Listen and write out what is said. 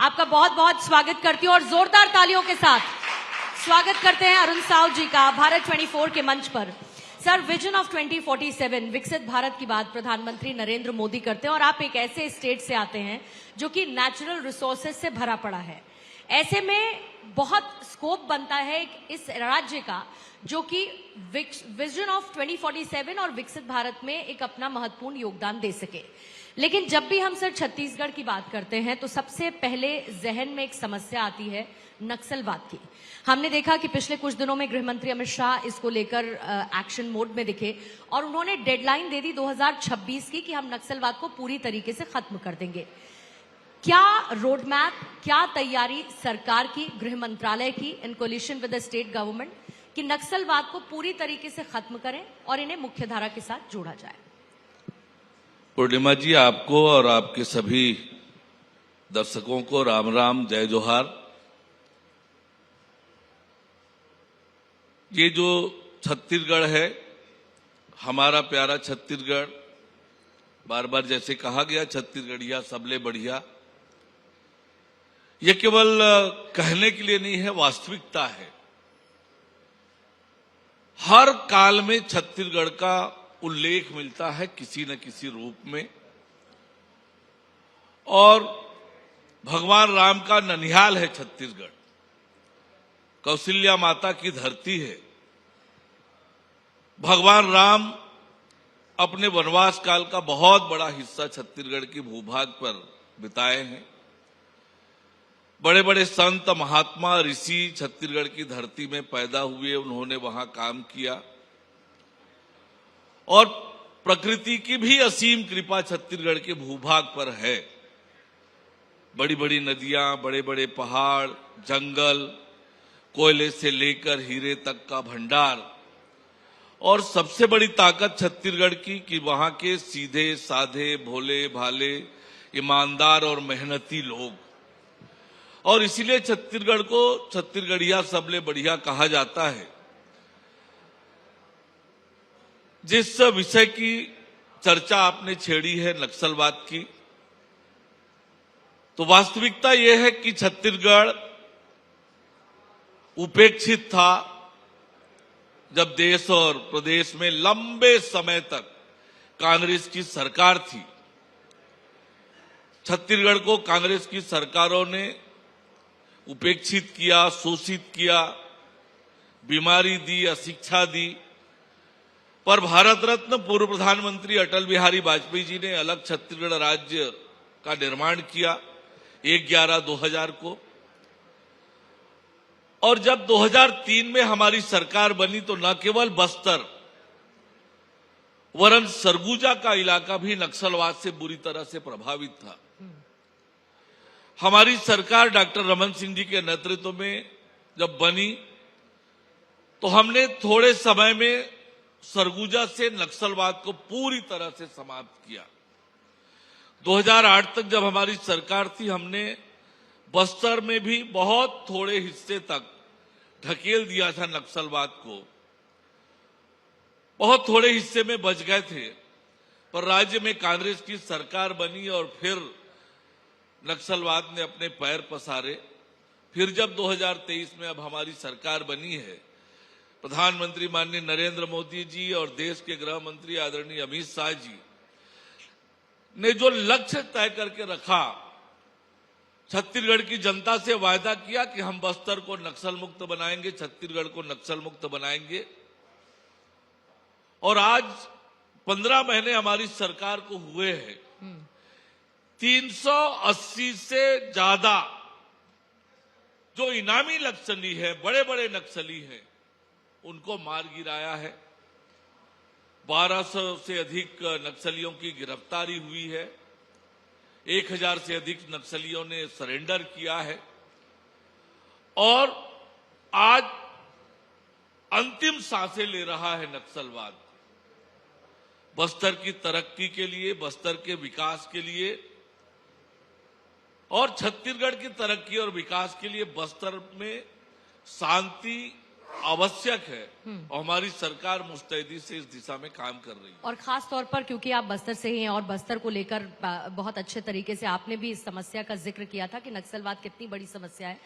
आपका बहुत बहुत स्वागत करती हूँ और जोरदार तालियों के साथ स्वागत करते हैं अरुण साव जी का भारत 24 के मंच पर। सर, विजन ऑफ 2047 विकसित भारत की बात प्रधानमंत्री नरेंद्र मोदी करते हैं और आप एक ऐसे स्टेट से आते हैं जो कि नेचुरल रिसोर्सेज से भरा पड़ा है। ऐसे में बहुत स्कोप बनता है इस राज्य का जो कि विजन ऑफ 2047 और विकसित भारत में एक अपना महत्वपूर्ण योगदान दे सके। लेकिन जब भी हम सर छत्तीसगढ़ की बात करते हैं तो सबसे पहले जहन में एक समस्या आती है नक्सलवाद की। हमने देखा कि पिछले कुछ दिनों में गृह मंत्री अमित शाह इसको लेकर एक्शन मोड में दिखे और उन्होंने डेडलाइन दे दी 2026 की कि हम नक्सलवाद को पूरी तरीके से खत्म कर देंगे। क्या रोड मैप, क्या तैयारी सरकार की, गृह मंत्रालय की in coalition with the state government कि नक्सलवाद को पूरी तरीके से खत्म करें और इन्हें मुख्यधारा के साथ जोड़ा जाए? पूर्णिमा जी, आपको और आपके सभी दर्शकों को राम राम, जय जोहार। ये जो छत्तीसगढ़ है, हमारा प्यारा छत्तीसगढ़, बार बार जैसे कहा गया छत्तीसगढ़िया सबले बढ़िया, ये केवल कहने के लिए नहीं है, वास्तविकता है। हर काल में छत्तीसगढ़ का उल्लेख मिलता है किसी न किसी रूप में और भगवान राम का ननिहाल है छत्तीसगढ़, कौशल्या माता की धरती है। भगवान राम अपने वनवास काल का बहुत बड़ा हिस्सा छत्तीसगढ़ की भूभाग पर बिताए हैं। बड़े बड़े संत, महात्मा, ऋषि छत्तीसगढ़ की धरती में पैदा हुए, उन्होंने वहां काम किया और प्रकृति की भी असीम कृपा छत्तीसगढ़ के भूभाग पर है। बड़ी बड़ी नदियां, बड़े बड़े पहाड़, जंगल, कोयले से लेकर हीरे तक का भंडार और सबसे बड़ी ताकत छत्तीसगढ़ की कि वहां के सीधे साधे, भोले भाले, ईमानदार और मेहनती लोग। और इसीलिए छत्तीसगढ़ को छत्तीसगढ़िया सबले बढ़िया कहा जाता है। जिस विषय की चर्चा आपने छेड़ी है नक्सलवाद की, तो वास्तविकता यह है कि छत्तीसगढ़ उपेक्षित था जब देश और प्रदेश में लंबे समय तक कांग्रेस की सरकार थी। छत्तीसगढ़ को कांग्रेस की सरकारों ने उपेक्षित किया, शोषित किया, बीमारी दी, अशिक्षा दी। पर भारत रत्न पूर्व प्रधानमंत्री अटल बिहारी वाजपेयी जी ने अलग छत्तीसगढ़ राज्य का निर्माण किया 1/11/2000 को। और जब 2003 में हमारी सरकार बनी तो न केवल बस्तर वरन सरगुजा का इलाका भी नक्सलवाद से बुरी तरह से प्रभावित था। हमारी सरकार डॉक्टर रमन सिंह जी के नेतृत्व में जब बनी तो हमने थोड़े समय में सरगुजा से नक्सलवाद को पूरी तरह से समाप्त किया। 2008 तक जब हमारी सरकार थी, हमने बस्तर में भी बहुत थोड़े हिस्से तक ढकेल दिया था नक्सलवाद को, बहुत थोड़े हिस्से में बच गए थे। पर राज्य में कांग्रेस की सरकार बनी और फिर नक्सलवाद ने अपने पैर पसारे। फिर जब 2023 में अब हमारी सरकार बनी है, प्रधानमंत्री माननीय नरेंद्र मोदी जी और देश के गृह मंत्री आदरणीय अमित शाह जी ने जो लक्ष्य तय करके रखा, छत्तीसगढ़ की जनता से वायदा किया कि हम बस्तर को नक्सल मुक्त बनाएंगे, छत्तीसगढ़ को नक्सल मुक्त बनाएंगे। और आज 15 महीने हमारी सरकार को हुए हैं, 380 से ज्यादा जो इनामी नक्सली है, बड़े बड़े नक्सली हैं, उनको मार गिराया है। 1200 से अधिक नक्सलियों की गिरफ्तारी हुई है। 1000 से अधिक नक्सलियों ने सरेंडर किया है और आज अंतिम सांसें ले रहा है नक्सलवाद। बस्तर की तरक्की के लिए, बस्तर के विकास के लिए और छत्तीसगढ़ की तरक्की और विकास के लिए बस्तर में शांति आवश्यक है और हमारी सरकार मुस्तैदी से इस दिशा में काम कर रही है। और खास तौर पर क्योंकि आप बस्तर से ही हैं और बस्तर को लेकर बहुत अच्छे तरीके से आपने भी इस समस्या का जिक्र किया था कि नक्सलवाद कितनी बड़ी समस्या है।